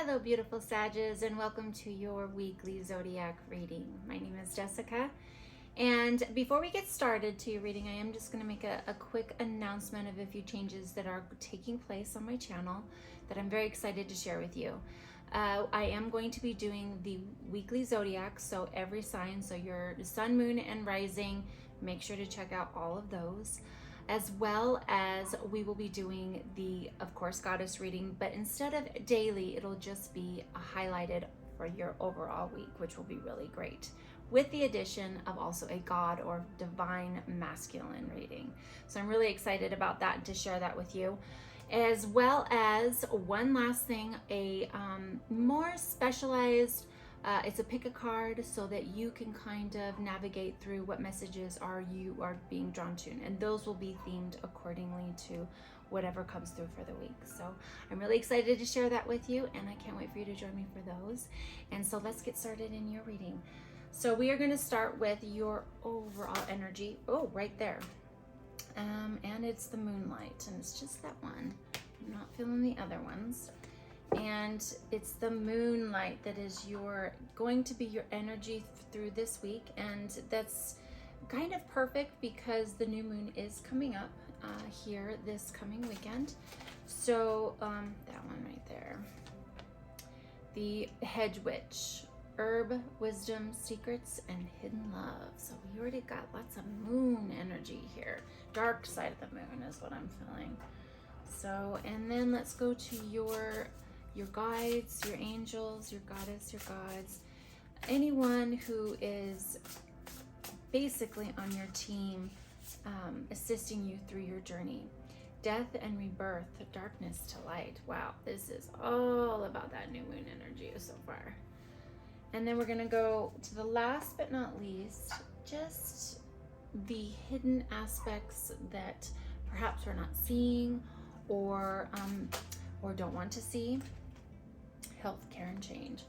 Hello, beautiful Sages, and welcome to your weekly zodiac reading. My name is Jessica, and before we get started to your reading, I am just going to make a quick announcement of a few changes that are taking place on my channel that I'm very excited to share with you. I am going to be doing the weekly zodiac, so every sign, so your sun, moon, and rising, make sure to check out all of those. As well as we will be doing the, of course, goddess reading, but instead of daily, it'll just be highlighted for your overall week, which will be really great, with the addition of also a god or divine masculine reading. So I'm really excited about that, to share that with you. As well as one last thing, a more specialized it's a pick a card so that you can kind of navigate through what messages you are being drawn to, and those will be themed accordingly to whatever comes through for the week. So I'm really excited to share that with you, and I can't wait for you to join me for those. And so let's get started in your reading. So we are going to start with your overall energy. Oh, right there. And it's the moonlight, and it's just that one. I'm not feeling the other ones. And it's the moonlight that is going to be your energy through this week, and that's kind of perfect because the new moon is coming up here this coming weekend. So that one right there, the hedge witch, herb, wisdom, secrets, and hidden love. So we already got lots of moon energy here. Dark side of the moon is what I'm feeling. So, and then let's go to your guides, your angels, your goddess, your gods, anyone who is basically on your team, assisting you through your journey. Death and rebirth, darkness to light. Wow, this is all about that new moon energy so far. And then we're going to go to the last but not least, just the hidden aspects that perhaps we're not seeing or don't want to see. Health, care, and change.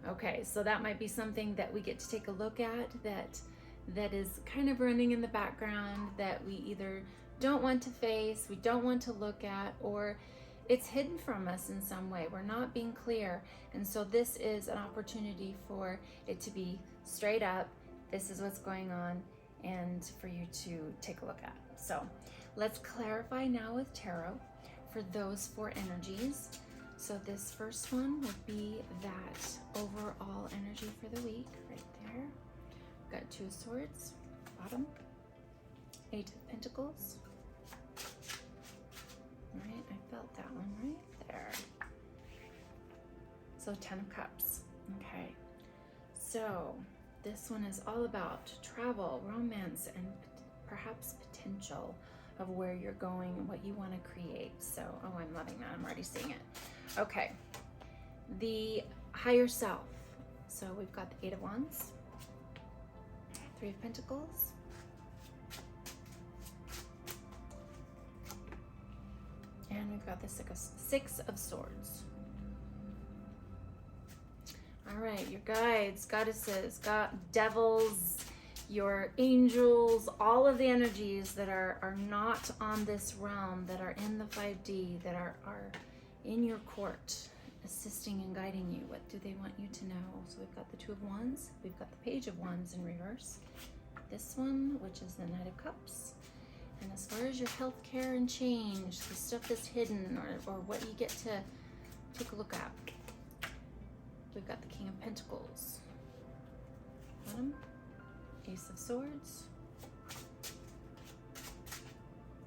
Okay, so that might be something that we get to take a look at that is kind of running in the background, that we either don't want to face, we don't want to look at, or it's hidden from us in some way. We're not being clear. And so this is an opportunity for it to be straight up. This is what's going on, and for you to take a look at. So let's clarify now with tarot for those four energies. So this first one would be that overall energy for the week right there. We've got 2 of Swords, bottom, 8 of Pentacles. Right, I felt that one right there. So 10 of Cups. Okay, so this one is all about travel, romance, and perhaps potential of where you're going and what you want to create. So, oh, I'm loving that. I'm already seeing it. Okay, the higher self. So we've got the 8 of Wands, 3 of Pentacles, and we've got the 6 of Swords. All right, your guides, goddesses, devils, your angels, all of the energies that are not on this realm, that are in the 5D, that are in your court, assisting and guiding you. What do they want you to know? So we've got the 2 of Wands, we've got the Page of Wands in reverse, this one, which is the Knight of Cups. And as far as your health, care, and change, the stuff that's hidden, or what you get to take a look at, we've got the King of Pentacles, bottom, Ace of Swords,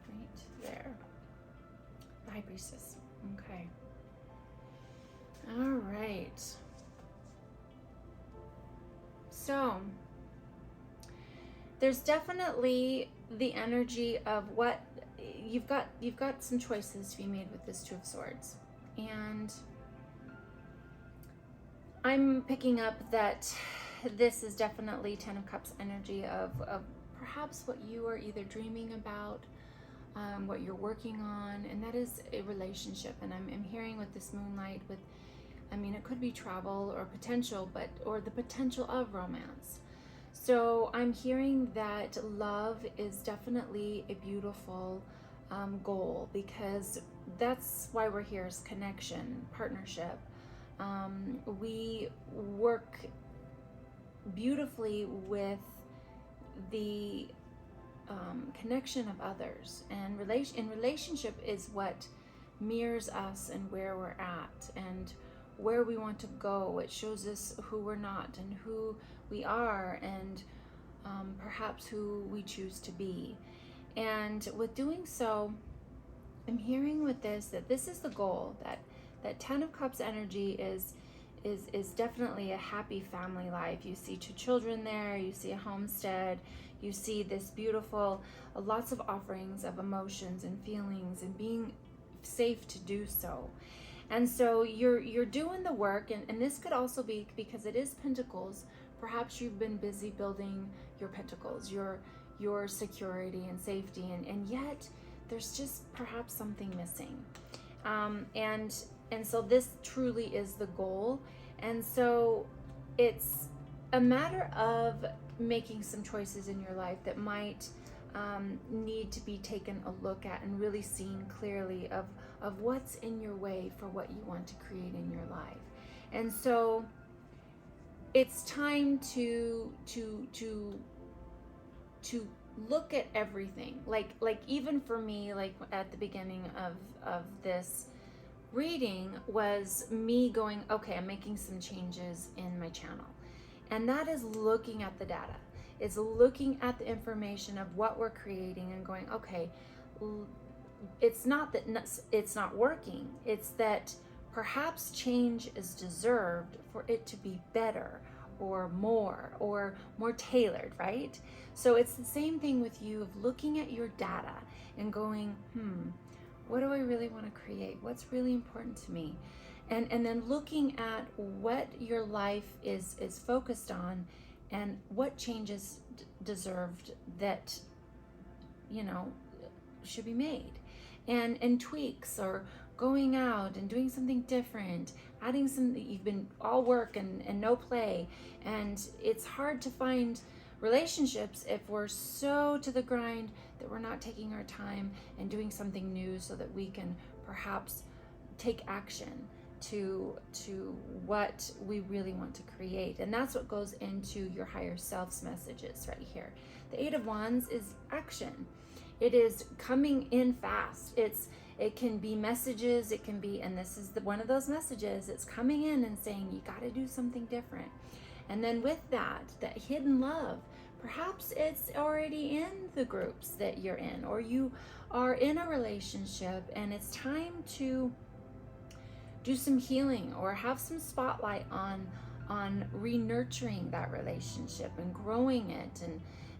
right there, the High Priestess. Okay. All right. So there's definitely the energy of what you've got some choices to be made with this 2 of Swords. And I'm picking up that this is definitely 10 of Cups energy of perhaps what you are either dreaming about, what you're working on, and that is a relationship. And I'm hearing with this moonlight, it could be travel or potential, or the potential of romance. So I'm hearing that love is definitely a beautiful goal, because that's why we're here, is connection, partnership, We work beautifully with the connection of others, and relationship is what mirrors us and where we're at and where we want to go. It shows us who we're not and who we are, and perhaps who we choose to be. And with doing so, I'm hearing with this that this is the goal, that 10 of Cups energy is definitely a happy family life. You see 2 children there, you see a homestead, you see this beautiful, lots of offerings of emotions and feelings and being safe to do so. And so you're doing the work, and this could also be because it is Pentacles. Perhaps you've been busy building your Pentacles, your security and safety, and yet there's just perhaps something missing. And so this truly is the goal. And so it's a matter of making some choices in your life that might need to be taken a look at and really seen clearly of what's in your way for what you want to create in your life. And so it's time to look at everything. Like even for me, like at the beginning of this reading was me going, okay, I'm making some changes in my channel. And that is looking at the data. It's looking at the information of what we're creating and going, okay, it's not that it's not working. It's that perhaps change is deserved for it to be better or more tailored, right? So it's the same thing with you, of looking at your data and going, what do I really want to create? What's really important to me? And then looking at what your life is focused on and what changes deserved that, should be made. And tweaks, or going out and doing something different, adding some, you've been all work and no play. And it's hard to find relationships if we're so to the grind that we're not taking our time and doing something new so that we can perhaps take action to what we really want to create. And that's what goes into your higher self's messages right here. The 8 of Wands is action. It is coming in fast. It can be messages, it can be, and this is one of those messages, it's coming in and saying you got to do something different. And then with that hidden love, perhaps it's already in the groups that you're in, or you are in a relationship and it's time to do some healing or have some spotlight on re-nurturing that relationship and growing it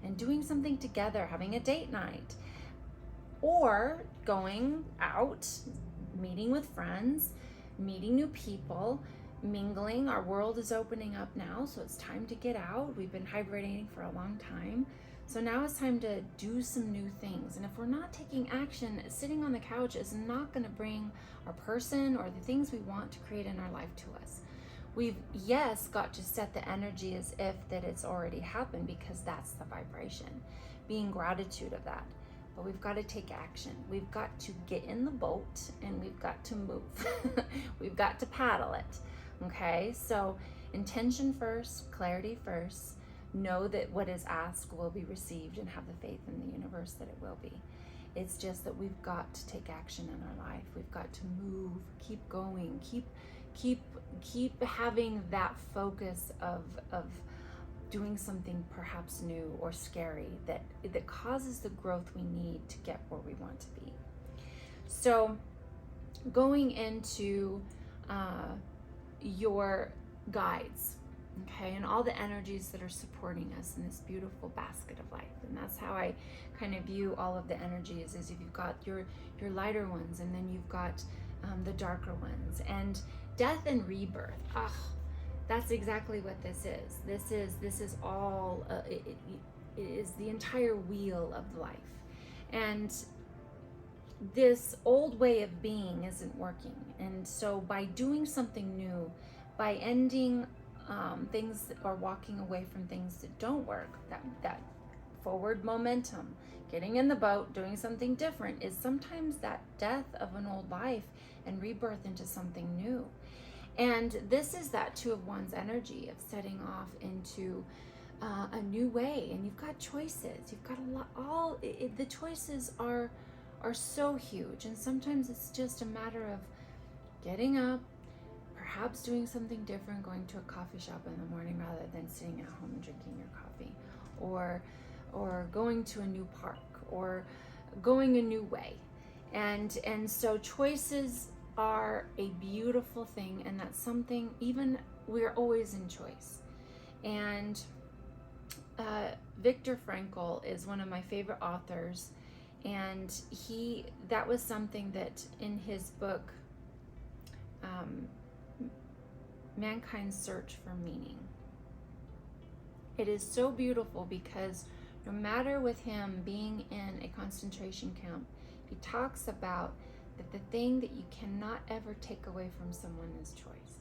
and doing something together, having a date night, or going out, meeting with friends, meeting new people, mingling. Our world is opening up now, so it's time to get out. We've been hibernating for a long time. So now it's time to do some new things. And if we're not taking action, sitting on the couch is not going to bring our person or the things we want to create in our life to us. We've, yes, got to set the energy as if that it's already happened, because that's the vibration, being gratitude of that. But we've got to take action. We've got to get in the boat and we've got to move. We've got to paddle it. Okay, so intention first, clarity first. Know that what is asked will be received, and have the faith in the universe that it will be. It's just that we've got to take action in our life. We've got to move, keep going, keep having that focus of doing something perhaps new or scary that causes the growth we need to get where we want to be. So going into your guides, okay, and all the energies that are supporting us in this beautiful basket of life. And that's how I kind of view all of the energies, is if you've got your lighter ones, and then you've got the darker ones, and death and rebirth. That's exactly what this is. This is all, it is the entire wheel of life. And this old way of being isn't working. And so by doing something new, by ending things or walking away from things that don't work, that forward momentum, getting in the boat, doing something different, is sometimes that death of an old life and rebirth into something new. And this is that Two of Wands energy of setting off into a new way. And you've got choices. You've got a lot. The choices are so huge. And sometimes it's just a matter of getting up, perhaps doing something different, going to a coffee shop in the morning rather than sitting at home and drinking your coffee, or going to a new park, or going a new way. And so choices are a beautiful thing, and that's something, even we're always in choice. And Viktor Frankl is one of my favorite authors, and that was something that in his book, Mankind's Search for Meaning. It is so beautiful because no matter with him being in a concentration camp, he talks about that the thing that you cannot ever take away from someone is choice.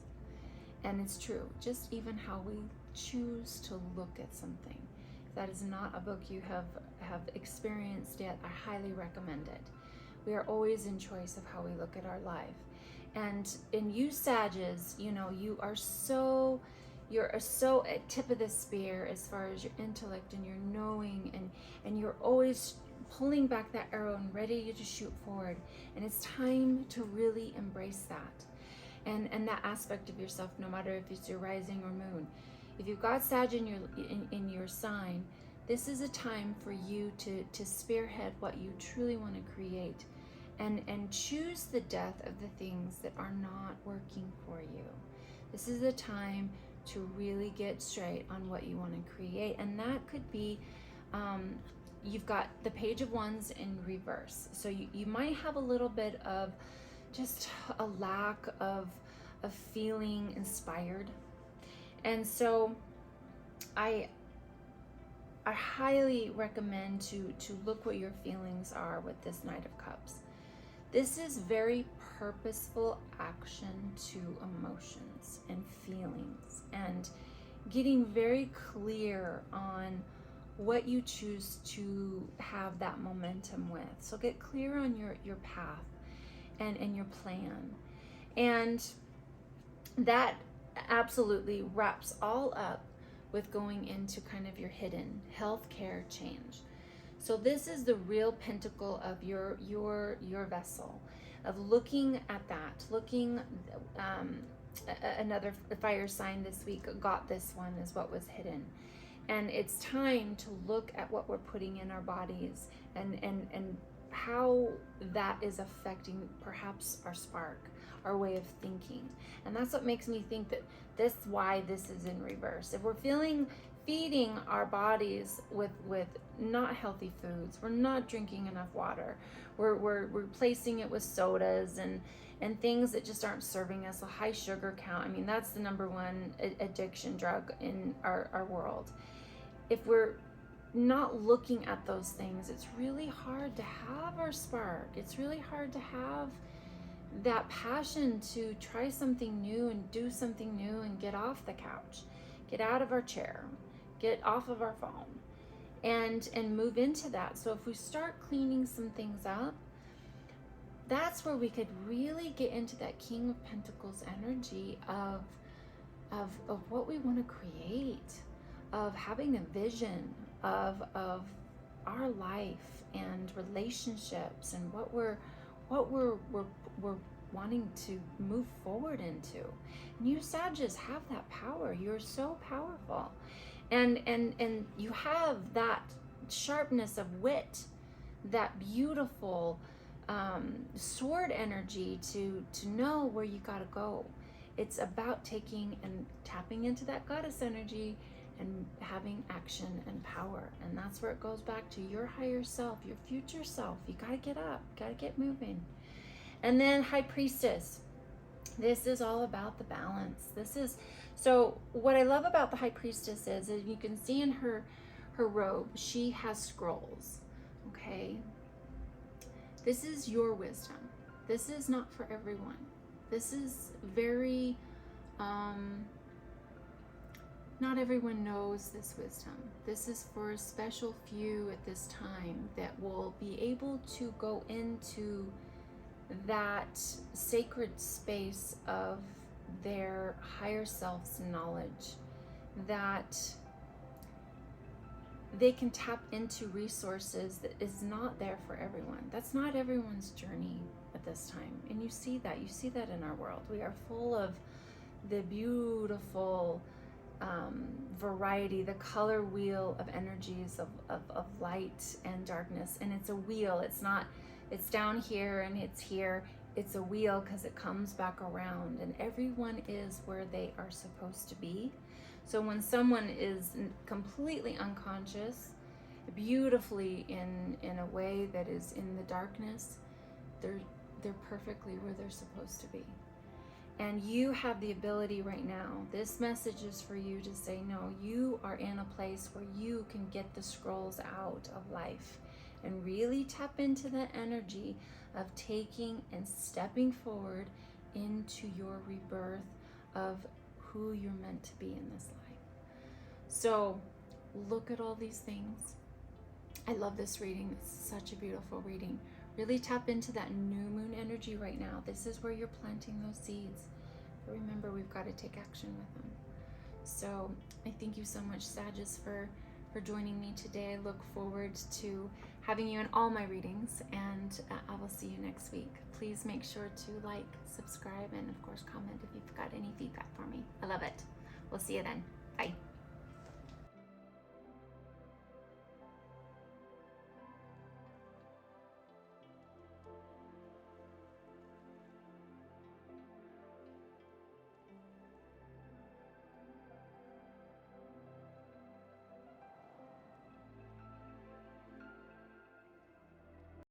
And it's true, just even how we choose to look at something. If that is not a book you have experienced yet, I highly recommend it. We are always in choice of how we look at our life. And in you Sages, you're so at tip of the spear as far as your intellect and your knowing, and you're always pulling back that arrow and ready to shoot forward. And it's time to really embrace that. And that aspect of yourself, no matter if it's your rising or moon. If you've got Sag in your sign, this is a time for you to spearhead what you truly want to create. And choose the death of the things that are not working for you. This is a time to really get straight on what you want to create. And that could be, you've got the Page of Wands in reverse. So you might have a little bit of just a lack of feeling inspired. And so I highly recommend to look what your feelings are with this Knight of Cups. This is very purposeful action to emotions and feelings, and getting very clear on what you choose to have that momentum with. So get clear on your path and your plan. And that absolutely wraps all up with going into kind of your hidden healthcare change. So this is the real pinnacle of your vessel, of looking at that, another fire sign this week got this one is what was hidden. And it's time to look at what we're putting in our bodies and how that is affecting perhaps our spark, our way of thinking. And that's what makes me think that why this is in reverse. If we're feeding our bodies with not healthy foods, we're not drinking enough water, we're replacing it with sodas and things that just aren't serving us, a high sugar count. I mean, that's the number one addiction drug in our world. If we're not looking at those things, it's really hard to have our spark. It's really hard to have that passion to try something new and do something new and get off the couch, get out of our chair, get off of our phone, and move into that. So if we start cleaning some things up, that's where we could really get into that King of Pentacles energy of what we want to create, of having a vision of our life and relationships and what we're wanting to move forward into. And you Sagittarius have that power. You're so powerful. And you have that sharpness of wit, that beautiful sword energy to know where you gotta go. It's about taking and tapping into that goddess energy and having action and power. And that's where it goes back to your higher self, your future self. You gotta get up, gotta get moving. And then High Priestess. This is all about the balance. So what I love about the High Priestess is you can see in her robe, she has scrolls, okay? This is your wisdom. This is not for everyone. This is very, not everyone knows this wisdom. This is for a special few at this time that will be able to go into that sacred space of their higher self's knowledge, that they can tap into resources that is not there for everyone. That's not everyone's journey at this time. And you see that in our world. We are full of the beautiful variety, the color wheel of energies of light and darkness. And it's a wheel. It's down here and it's here. It's a wheel because it comes back around, and everyone is where they are supposed to be. So when someone is completely unconscious, beautifully in a way that is in the darkness, they're perfectly where they're supposed to be. And you have the ability right now, this message is for you to say, no, you are in a place where you can get the scrolls out of life and really tap into the energy of taking and stepping forward into your rebirth of who you're meant to be in this life. So look at all these things. I love this reading. It's such a beautiful reading. Really tap into that new moon energy right now. This is where you're planting those seeds. But remember, we've got to take action with them. So I thank you so much, Sagittarius, for joining me today. I look forward to having you in all my readings, and I will see you next week. Please make sure to like, subscribe, and of course comment if you've got any feedback for me. I love it. We'll see you then. Bye.